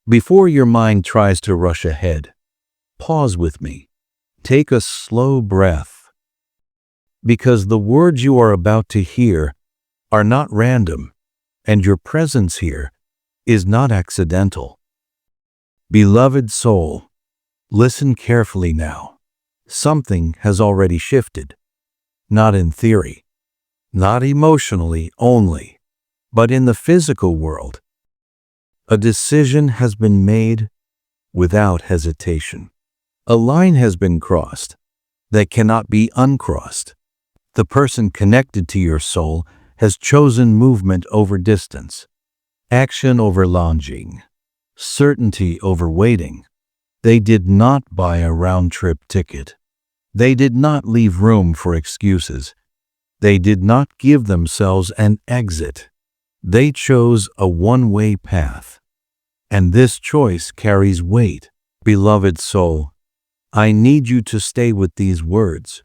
Before your mind tries to rush ahead, pause with me. Take a slow breath, because the words you are about to hear are not random, and your presence here is not accidental. Beloved soul, listen carefully now. Something has already shifted, not in theory, not emotionally only, but in the physical world. A decision has been made without hesitation. A line has been crossed that cannot be uncrossed. The person connected to your soul has chosen movement over distance, action over longing, certainty over waiting. They did not buy a round-trip ticket. They did not leave room for excuses. They did not give themselves an exit. They chose a one-way path. And this choice carries weight. Beloved soul, I need you to stay with these words,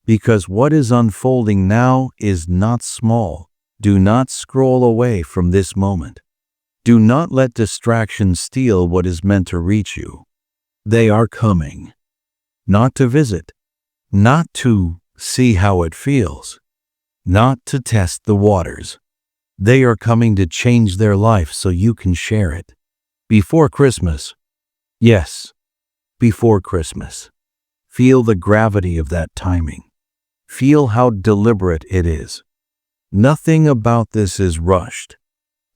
because what is unfolding now is not small. Do not scroll away from this moment. Do not let distraction steal what is meant to reach you. They are coming, not to visit, not to see how it feels, not to test the waters. They are coming to change their life so you can share it. Before Christmas, yes, before Christmas, feel the gravity of that timing. Feel how deliberate it is. Nothing about this is rushed,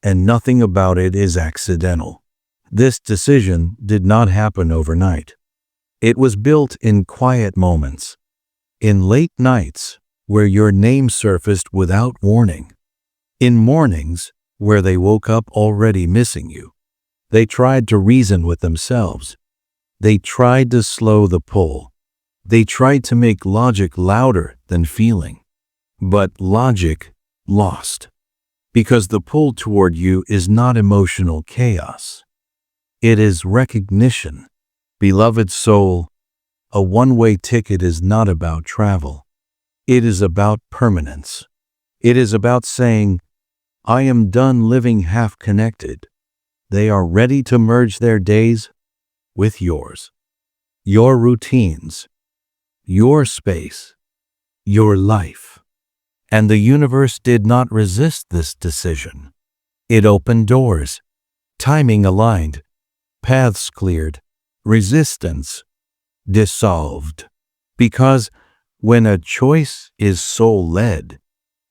and nothing about it is accidental. This decision did not happen overnight. It was built in quiet moments, in late nights where your name surfaced without warning, in mornings where they woke up already missing you. They tried to reason with themselves. They tried to slow the pull. They tried to make logic louder than feeling. But logic lost, because the pull toward you is not emotional chaos. It is recognition. Beloved soul, a one-way ticket is not about travel. It is about permanence. It is about saying, I am done living half-connected. They are ready to merge their days with yours, your routines, your space, your life. And the universe did not resist this decision. It opened doors, timing aligned, paths cleared, resistance dissolved. Because when a choice is soul-led,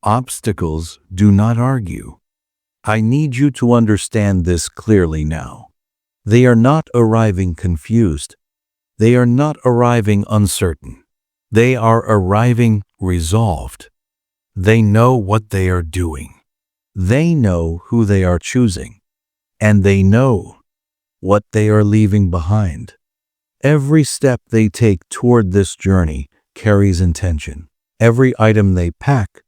obstacles do not argue. I need you to understand this clearly now. They are not arriving confused. They are not arriving uncertain. They are arriving resolved. They know what they are doing. They know who they are choosing. And they know what they are leaving behind. Every step they take toward this journey carries intention. Every item they pack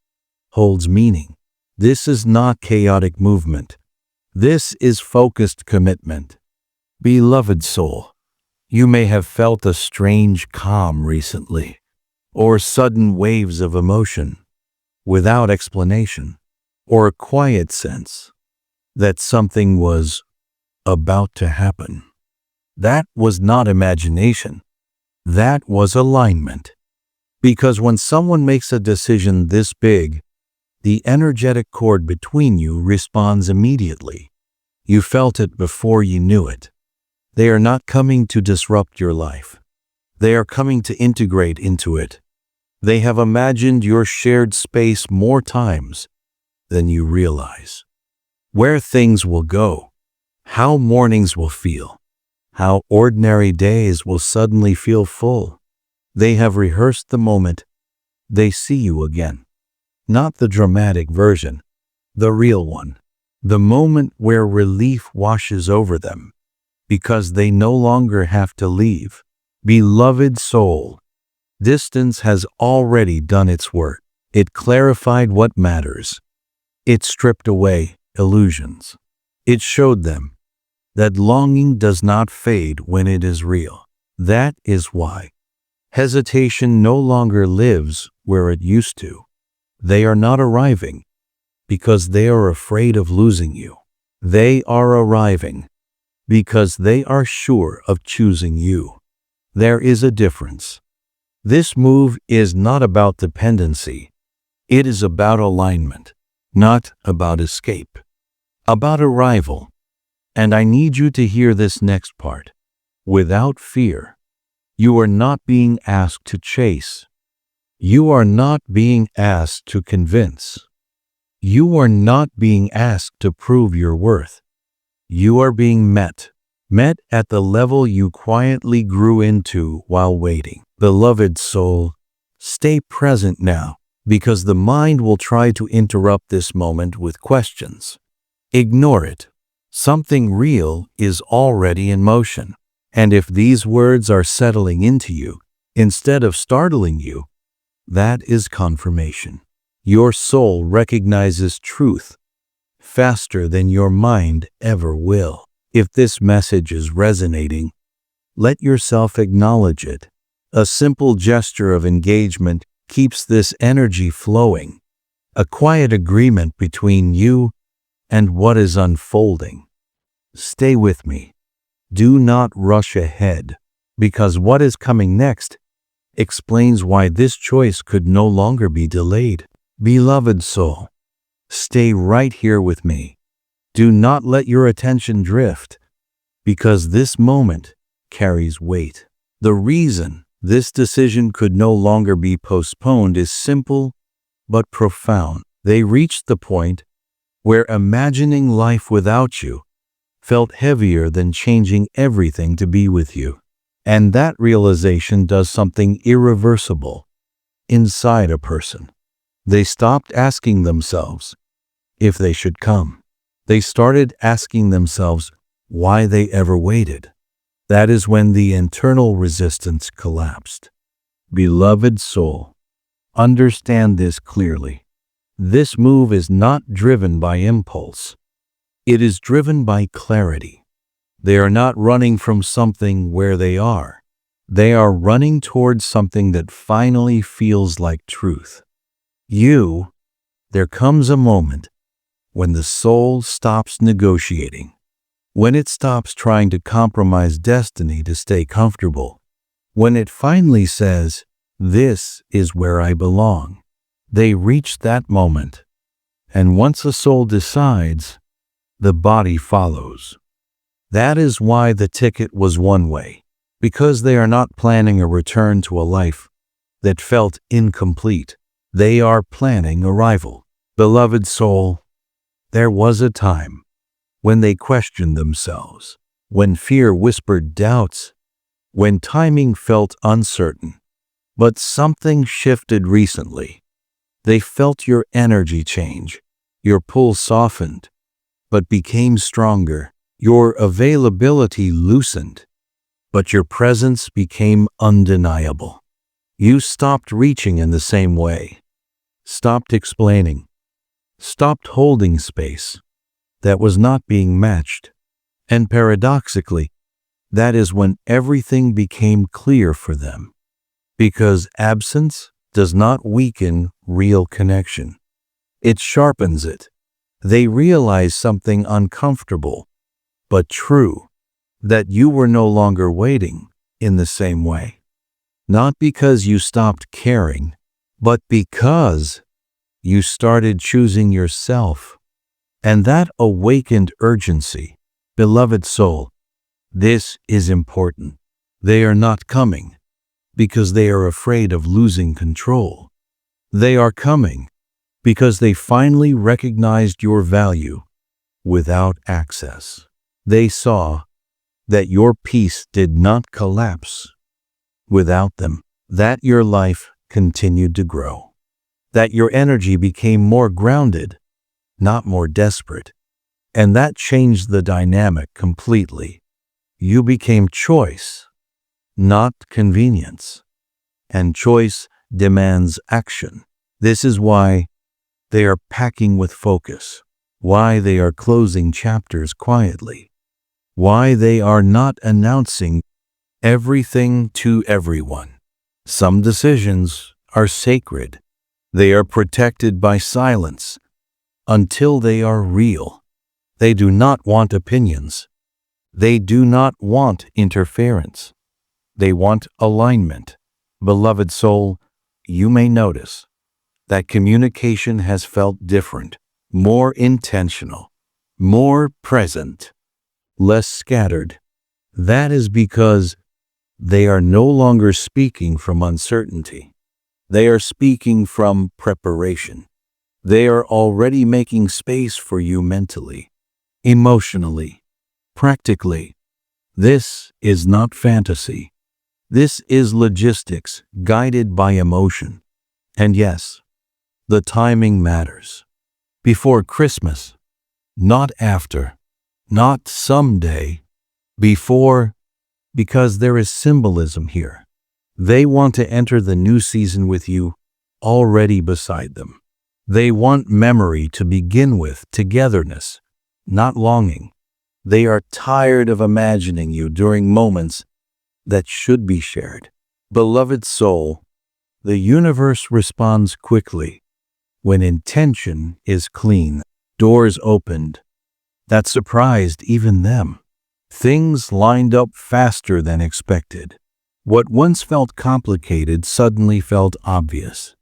holds meaning. This is not chaotic movement. This is focused commitment. Beloved soul, you may have felt a strange calm recently, or sudden waves of emotion, without explanation, or a quiet sense that something was about to happen. That was not imagination. That was alignment. Because when someone makes a decision this big, the energetic cord between you responds immediately. You felt it before you knew it. They are not coming to disrupt your life. They are coming to integrate into it. They have imagined your shared space more times than you realize. Where things will go, how mornings will feel, how ordinary days will suddenly feel full. They have rehearsed the moment they see you again. Not the dramatic version, the real one. The moment where relief washes over them, because they no longer have to leave. Beloved soul, distance has already done its work. It clarified what matters. It stripped away illusions. It showed them that longing does not fade when it is real. That is why hesitation no longer lives where it used to. They are not arriving because they are afraid of losing you. They are arriving because they are sure of choosing you. There is a difference. This move is not about dependency. It is about alignment, not about escape, about arrival. And I need you to hear this next part. Without fear. You are not being asked to chase. You are not being asked to convince. You are not being asked to prove your worth. You are being met at the level you quietly grew into while waiting. Beloved soul, stay present now, because the mind will try to interrupt this moment with questions. Ignore it. Something real is already in motion. And if these words are settling into you, instead of startling you, that is confirmation. Your soul recognizes truth faster than your mind ever will. If this message is resonating, let yourself acknowledge it. A simple gesture of engagement keeps this energy flowing, a quiet agreement between you and what is unfolding. Stay with me. Do not rush ahead, because what is coming next explains why this choice could no longer be delayed. Beloved soul, stay right here with me. Do not let your attention drift, because this moment carries weight. The reason this decision could no longer be postponed is simple but profound. They reached the point where imagining life without you felt heavier than changing everything to be with you. And that realization does something irreversible inside a person. They stopped asking themselves if they should come. They started asking themselves why they ever waited. That is when the internal resistance collapsed. Beloved soul, understand this clearly. This move is not driven by impulse. It is driven by clarity. They are not running from something where they are. They are running towards something that finally feels like truth. There comes a moment when the soul stops negotiating, when it stops trying to compromise destiny to stay comfortable, when it finally says, "This is where I belong." They reach that moment. And once a soul decides, the body follows. That is why the ticket was one way, because they are not planning a return to a life that felt incomplete. They are planning arrival. Beloved soul, there was a time when they questioned themselves, when fear whispered doubts, when timing felt uncertain. But something shifted recently. They felt your energy change. Your pull softened, but became stronger. Your availability loosened, but your presence became undeniable. You stopped reaching in the same way, stopped explaining, stopped holding space that was not being matched. And paradoxically, that is when everything became clear for them. Because absence does not weaken real connection. It sharpens it. They realize something uncomfortable, but true, that you were no longer waiting in the same way. Not because you stopped caring, but because you started choosing yourself. And that awakened urgency. Beloved soul, this is important. They are not coming because they are afraid of losing control. They are coming because they finally recognized your value without access. They saw that your peace did not collapse without them, that your life continued to grow, that your energy became more grounded, not more desperate, and that changed the dynamic completely. You became choice, not convenience, and choice demands action. This is why they are packing with focus, why they are closing chapters quietly, why they are not announcing everything to everyone. Some decisions are sacred. They are protected by silence until they are real. They do not want opinions. They do not want interference. They want alignment. Beloved soul, you may notice that communication has felt different, more intentional, more present, less scattered. That is because they are no longer speaking from uncertainty. They are speaking from preparation. They are already making space for you mentally, emotionally, practically. This is not fantasy. This is logistics guided by emotion. And yes, the timing matters. Before Christmas, not after, not someday, before, because there is symbolism here. They want to enter the new season with you already beside them. They want memory to begin with, togetherness, not longing. They are tired of imagining you during moments that should be shared. Beloved soul, the universe responds quickly when intention is clean. Doors opened that surprised even them. Things lined up faster than expected. What once felt complicated suddenly felt obvious.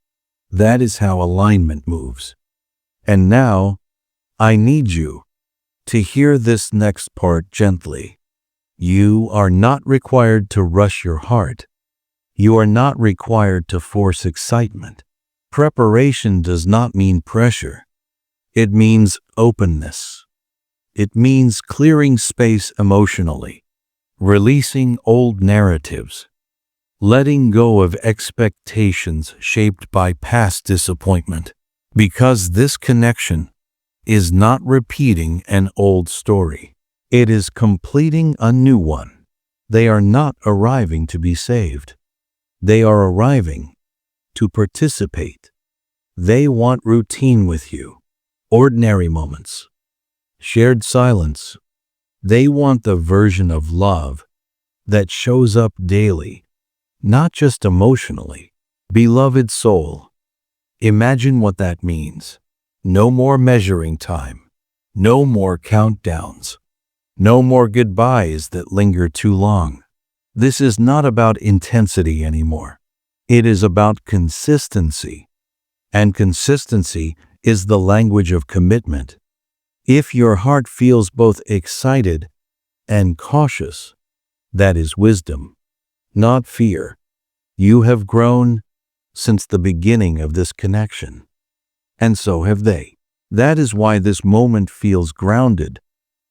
That is how alignment moves. And now, I need you to hear this next part gently. You are not required to rush your heart. You are not required to force excitement. Preparation does not mean pressure. It means openness. It means clearing space emotionally, releasing old narratives, letting go of expectations shaped by past disappointment. Because this connection is not repeating an old story. It is completing a new one. They are not arriving to be saved. They are arriving to participate. They want routine with you, ordinary moments, shared silence. They want the version of love that shows up daily, not just emotionally. Beloved soul, imagine what that means. No more measuring time. No more countdowns. No more goodbyes that linger too long. This is not about intensity anymore. It is about consistency. And consistency is the language of commitment. If your heart feels both excited and cautious, that is wisdom, not fear. You have grown since the beginning of this connection. And so have they. That is why this moment feels grounded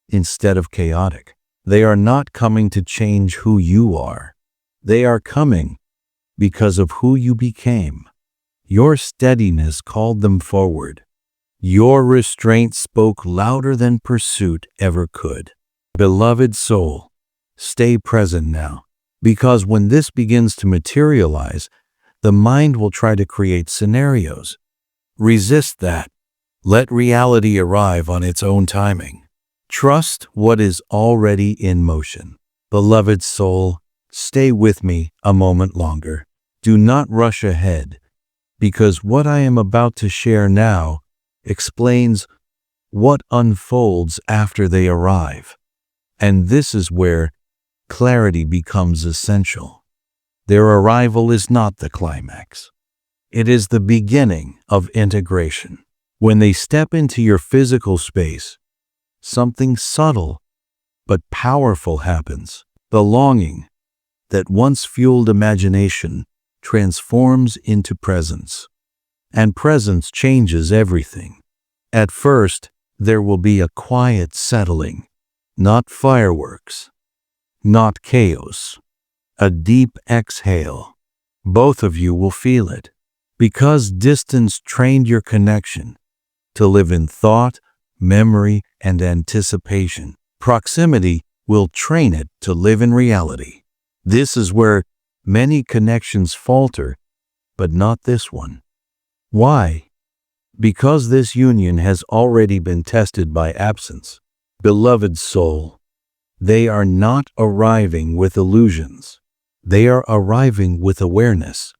instead of chaotic. They are not coming to change who you are. They are coming because of who you became. Your steadiness called them forward. Your restraint spoke louder than pursuit ever could. Beloved soul, stay present now, because when this begins to materialize, the mind will try to create scenarios. Resist that. Let reality arrive on its own timing. Trust what is already in motion. Beloved soul, stay with me a moment longer. Do not rush ahead, because what I am about to share now explains what unfolds after they arrive. And this is where clarity becomes essential. Their arrival is not the climax. It is the beginning of integration. When they step into your physical space, something subtle but powerful happens. The longing that once fueled imagination transforms into presence. And presence changes everything. At first, there will be a quiet settling, not fireworks, not chaos, a deep exhale. Both of you will feel it, because distance trained your connection to live in thought, memory, and anticipation. Proximity will train it to live in reality. This is where many connections falter, but not this one. Why? Because this union has already been tested by absence. Beloved soul, they are not arriving with illusions. They are arriving with awareness.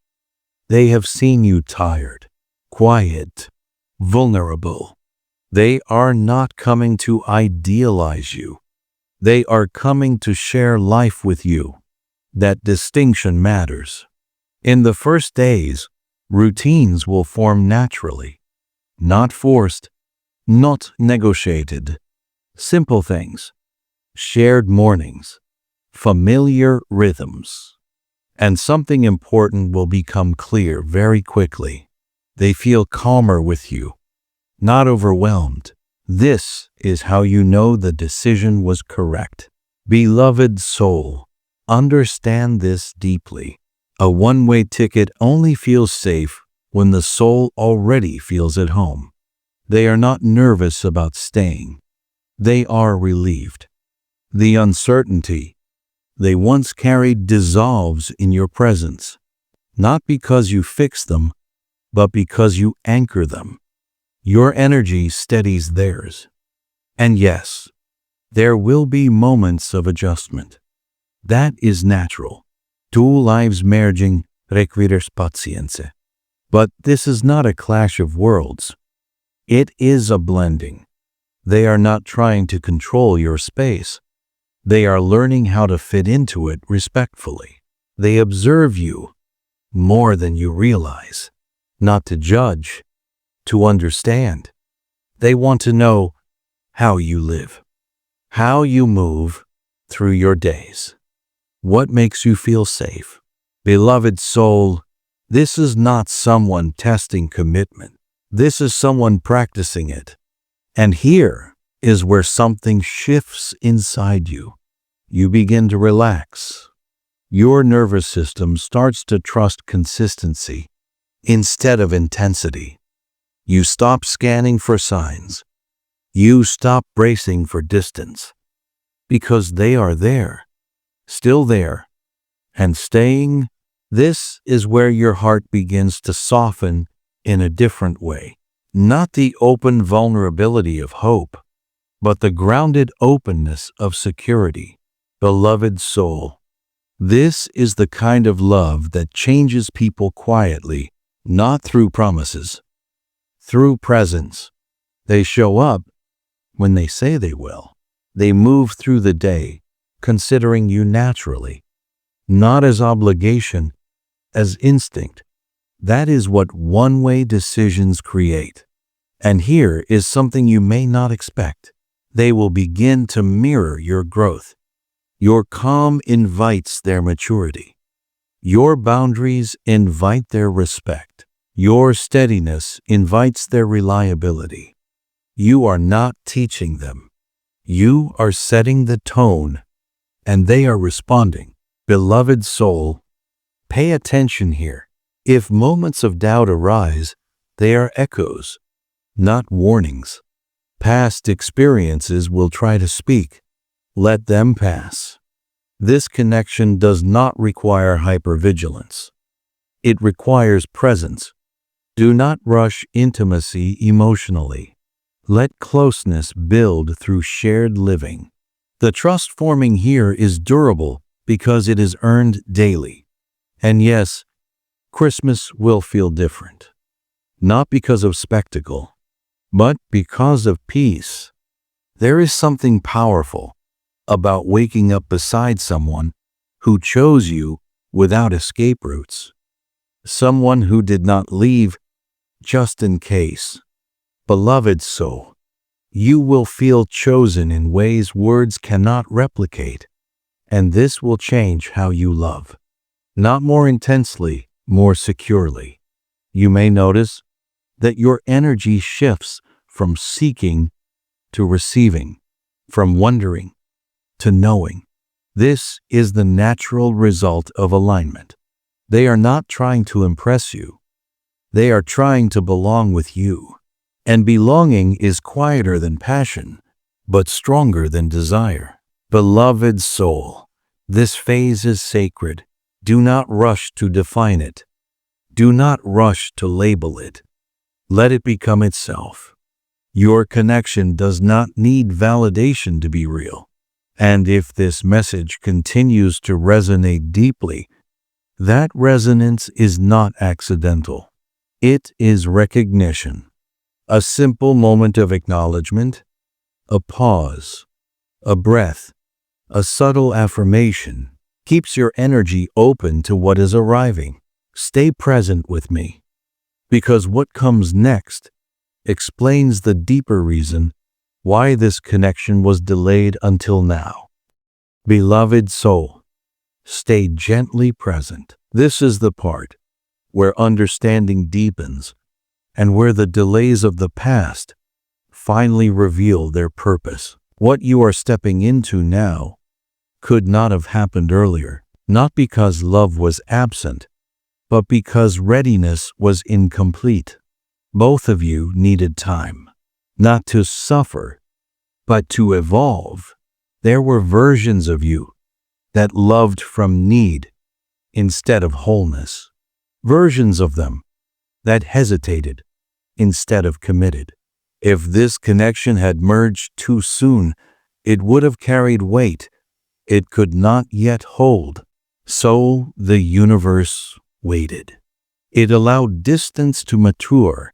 They have seen you tired, quiet, vulnerable. They are not coming to idealize you. They are coming to share life with you. That distinction matters. In the first days, routines will form naturally, not forced, not negotiated. Simple things, shared mornings, familiar rhythms. And something important will become clear very quickly. They feel calmer with you, not overwhelmed. This is how you know the decision was correct. Beloved soul, understand this deeply. A one-way ticket only feels safe when the soul already feels at home. They are not nervous about staying. They are relieved. The uncertainty they once carried dissolves in your presence, not because you fix them, but because you anchor them. Your energy steadies theirs. And yes, there will be moments of adjustment. That is natural. Two lives merging requires pazienza. But this is not a clash of worlds. It is a blending. They are not trying to control your space. They are learning how to fit into it respectfully. They observe you more than you realize, not to judge, to understand. They want to know how you live, how you move through your days, what makes you feel safe. Beloved soul, this is not someone testing commitment. This is someone practicing it. And here is where something shifts inside you. You begin to relax. Your nervous system starts to trust consistency instead of intensity. You stop scanning for signs. You stop bracing for distance, because they are there, still there, and staying. This is where your heart begins to soften in a different way. Not the open vulnerability of hope, but the grounded openness of security. Beloved soul, this is the kind of love that changes people quietly, not through promises, through presence. They show up when they say they will. They move through the day, considering you naturally, not as obligation, as instinct. That is what one-way decisions create. And here is something you may not expect. They will begin to mirror your growth. Your calm invites their maturity. Your boundaries invite their respect. Your steadiness invites their reliability. You are not teaching them. You are setting the tone, and they are responding. Beloved soul, pay attention here. If moments of doubt arise, they are echoes, not warnings. Past experiences will try to speak. Let them pass. This connection does not require hypervigilance. It requires presence. Do not rush intimacy emotionally. Let closeness build through shared living. The trust forming here is durable because it is earned daily. And yes, Christmas will feel different. Not because of spectacle, but because of peace. There is something powerful about waking up beside someone who chose you without escape routes. Someone who did not leave just in case. Beloved soul, you will feel chosen in ways words cannot replicate, and this will change how you love. Not more intensely, more securely. You may notice that your energy shifts from seeking to receiving, from wondering to knowing. This is the natural result of alignment. They are not trying to impress you. They are trying to belong with you. And belonging is quieter than passion, but stronger than desire. Beloved soul, this phase is sacred. Do not rush to define it. Do not rush to label it. Let it become itself. Your connection does not need validation to be real. And if this message continues to resonate deeply, that resonance is not accidental. It is recognition. A simple moment of acknowledgement, a pause, a breath, A subtle affirmation keeps your energy open to what is arriving. Stay present with me, because what comes next explains the deeper reason why this connection was delayed until now. Beloved soul, stay gently present. This is the part where understanding deepens and where the delays of the past finally reveal their purpose. What you are stepping into now could not have happened earlier, not because love was absent, but because readiness was incomplete. Both of you needed time, not to suffer, but to evolve. There were versions of you that loved from need instead of wholeness, versions of them that hesitated instead of committed. If this connection had merged too soon, it would have carried weight it could not yet hold. So the universe waited. It allowed distance to mature,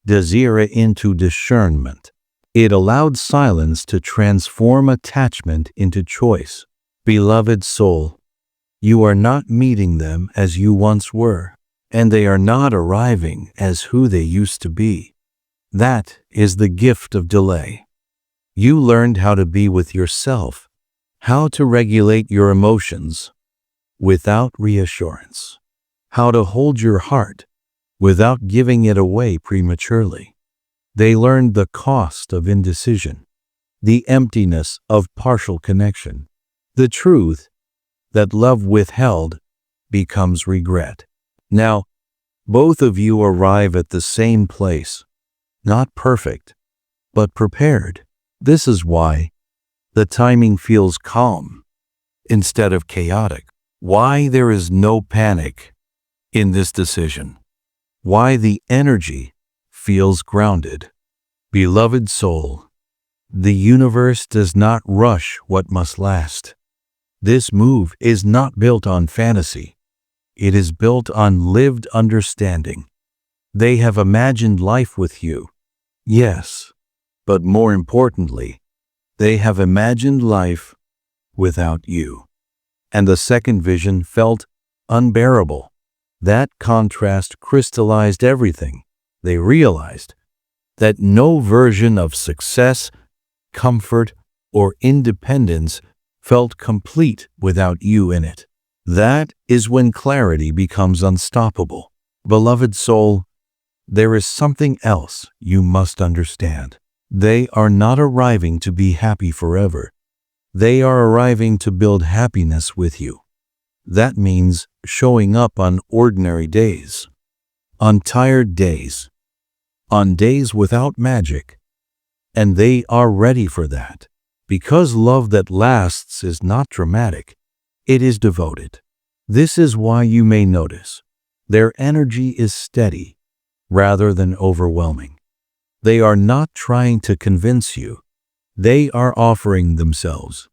desire into discernment. It allowed silence to transform attachment into choice. Beloved soul, you are not meeting them as you once were, and they are not arriving as who they used to be. That is the gift of delay. You learned how to be with yourself, how to regulate your emotions without reassurance, how to hold your heart without giving it away prematurely. They learned the cost of indecision, the emptiness of partial connection, the truth that love withheld becomes regret. Now, both of you arrive at the same place, not perfect, but prepared. This is why the timing feels calm instead of chaotic. Why there is no panic in this decision. Why the energy feels grounded. Beloved soul, the universe does not rush what must last. This move is not built on fantasy. It is built on lived understanding. They have imagined life with you. Yes, but more importantly, they have imagined life without you. And the second vision felt unbearable. That contrast crystallized everything. They realized that no version of success, comfort, or independence felt complete without you in it. That is when clarity becomes unstoppable. Beloved soul, there is something else you must understand. They are not arriving to be happy forever. They are arriving to build happiness with you. That means showing up on ordinary days, on tired days, on days without magic. And they are ready for that. Because love that lasts is not dramatic, it is devoted. This is why you may notice their energy is steady rather than overwhelming. They are not trying to convince you. They are offering themselves.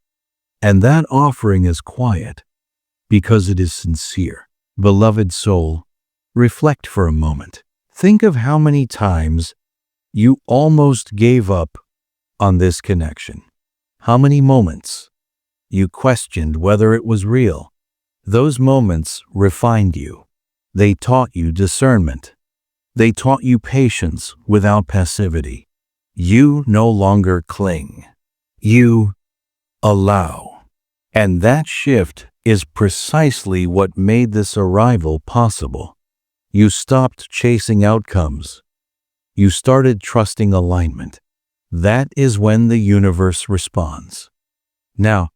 And that offering is quiet because it is sincere. Beloved soul, reflect for a moment. Think of how many times you almost gave up on this connection. How many moments you questioned whether it was real. Those moments refined you. They taught you discernment. They taught you patience without passivity. You no longer cling. You allow. And that shift is precisely what made this arrival possible. You stopped chasing outcomes. You started trusting alignment. That is when the universe responds. Now,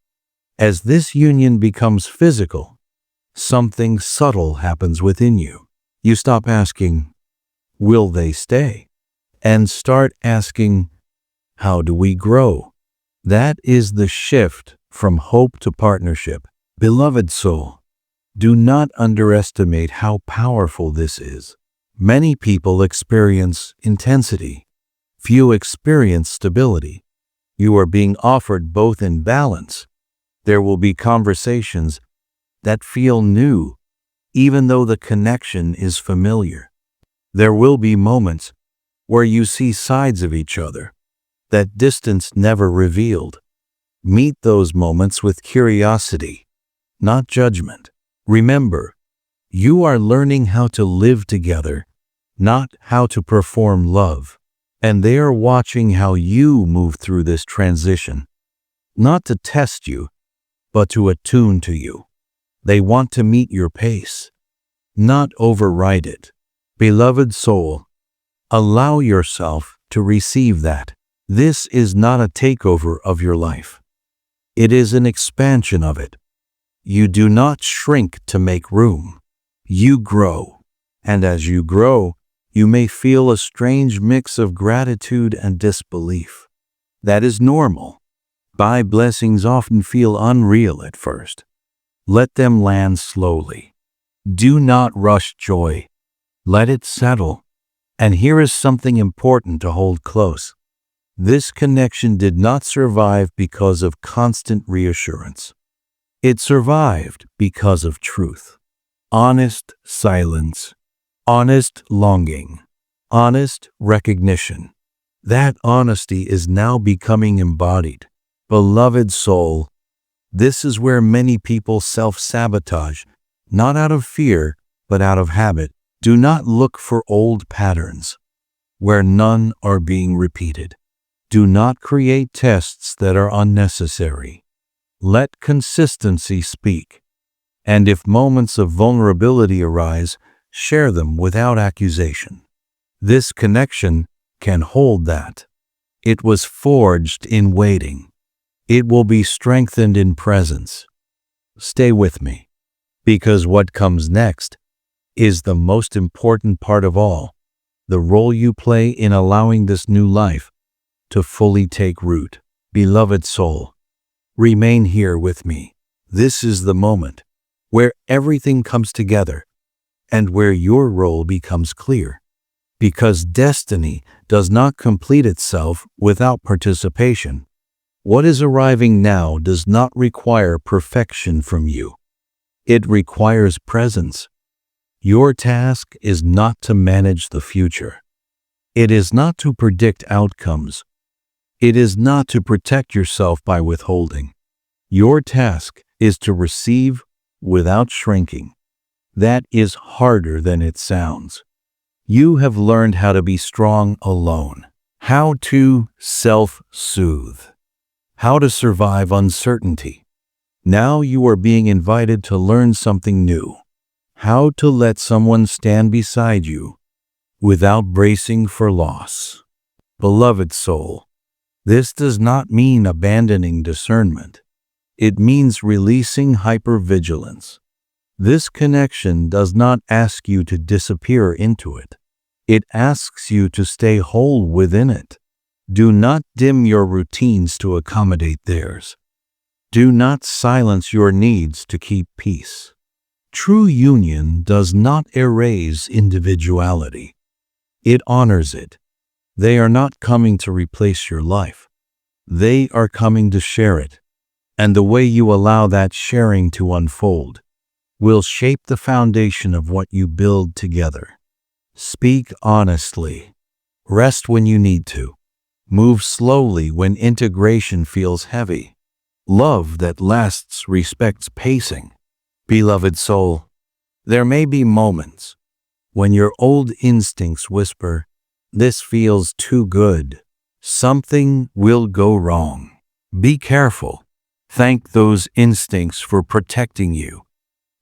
as this union becomes physical, something subtle happens within you. You stop asking, will they stay? And start asking, how do we grow? That is the shift from hope to partnership. Beloved soul, do not underestimate how powerful this is. Many people experience intensity. Few experience stability. You are being offered both in balance. There will be conversations that feel new, even though the connection is familiar. There will be moments where you see sides of each other that distance never revealed. Meet those moments with curiosity, not judgment. Remember, you are learning how to live together, not how to perform love. And they are watching how you move through this transition, not to test you, but to attune to you. They want to meet your pace, not override it. Beloved soul, allow yourself to receive that. This is not a takeover of your life. It is an expansion of it. You do not shrink to make room. You grow. And as you grow, you may feel a strange mix of gratitude and disbelief. That is normal. My blessings often feel unreal at first. Let them land slowly. Do not rush joy. Let it settle. And here is something important to hold close. This connection did not survive because of constant reassurance. It survived because of truth. Honest silence. Honest longing. Honest recognition. That honesty is now becoming embodied. Beloved soul, this is where many people self-sabotage, not out of fear, but out of habit. Do not look for old patterns where none are being repeated. Do not create tests that are unnecessary. Let consistency speak. And if moments of vulnerability arise, share them without accusation. This connection can hold that. It was forged in waiting. It will be strengthened in presence. Stay with me, because what comes next is the most important part of all, the role you play in allowing this new life to fully take root. Beloved soul, remain here with me. This is the moment where everything comes together and where your role becomes clear. Because destiny does not complete itself without participation. What is arriving now does not require perfection from you. It requires presence. Your task is not to manage the future. It is not to predict outcomes. It is not to protect yourself by withholding. Your task is to receive without shrinking. That is harder than it sounds. You have learned how to be strong alone, how to self-soothe, how to survive uncertainty. Now you are being invited to learn something new, how to let someone stand beside you without bracing for loss. Beloved soul, this does not mean abandoning discernment. It means releasing hypervigilance. This connection does not ask you to disappear into it. It asks you to stay whole within it. Do not dim your routines to accommodate theirs. Do not silence your needs to keep peace. True union does not erase individuality. It honors it. They are not coming to replace your life. They are coming to share it. And the way you allow that sharing to unfold will shape the foundation of what you build together. Speak honestly. Rest when you need to. Move slowly when integration feels heavy. Love that lasts respects pacing. Beloved soul, there may be moments when your old instincts whisper, "This feels too good. Something will go wrong." Be careful. Thank those instincts for protecting you,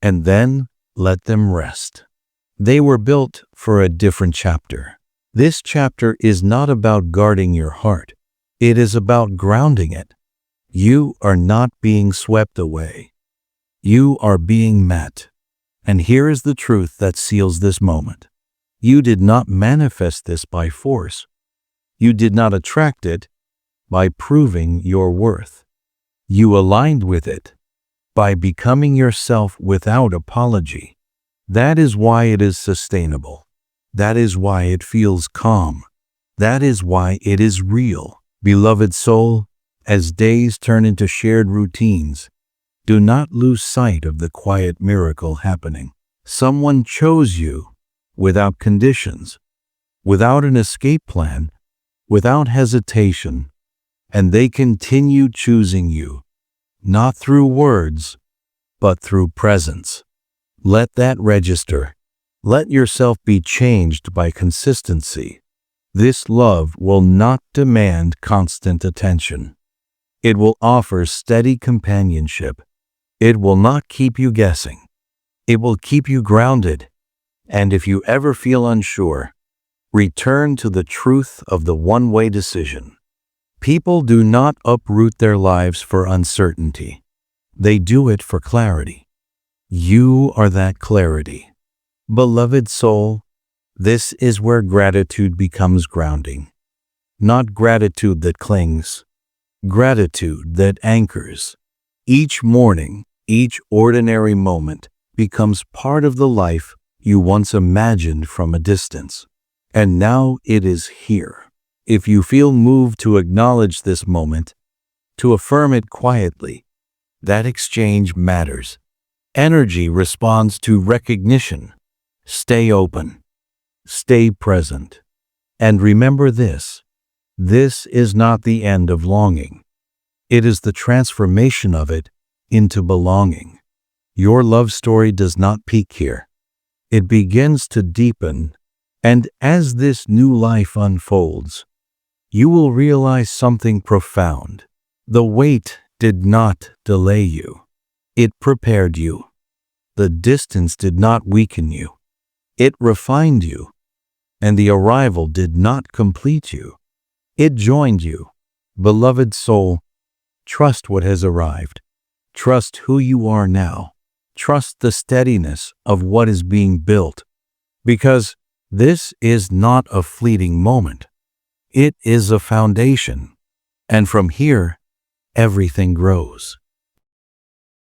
and then let them rest. They were built for a different chapter. This chapter is not about guarding your heart. It is about grounding it. You are not being swept away. You are being met. And here is the truth that seals this moment. You did not manifest this by force. You did not attract it by proving your worth. You aligned with it by becoming yourself without apology. That is why it is sustainable. That is why it feels calm. That is why it is real. Beloved soul, as days turn into shared routines, do not lose sight of the quiet miracle happening. Someone chose you without conditions, without an escape plan, without hesitation. and they continue choosing you, not through words, but through presence. Let that register. Let yourself be changed by consistency. This love will not demand constant attention. It will offer steady companionship. It will not keep you guessing. It will keep you grounded. And if you ever feel unsure, return to the truth of the one-way decision. People do not uproot their lives for uncertainty. They do it for clarity. You are that clarity. Beloved soul, this is where gratitude becomes grounding. Not gratitude that clings, gratitude that anchors. Each morning, each ordinary moment becomes part of the life you once imagined from a distance. And now it is here. If you feel moved to acknowledge this moment, to affirm it quietly, that exchange matters. Energy responds to recognition. Stay open. Stay present. And remember this. This is not the end of longing. It is the transformation of it into belonging. Your love story does not peak here. It begins to deepen, and as this new life unfolds, you will realize something profound. The wait did not delay you. It prepared you. The distance did not weaken you. It refined you. And the arrival did not complete you. It joined you. Beloved soul, trust what has arrived. Trust who you are now. Trust the steadiness of what is being built. Because this is not a fleeting moment. It is a foundation. And from here, everything grows.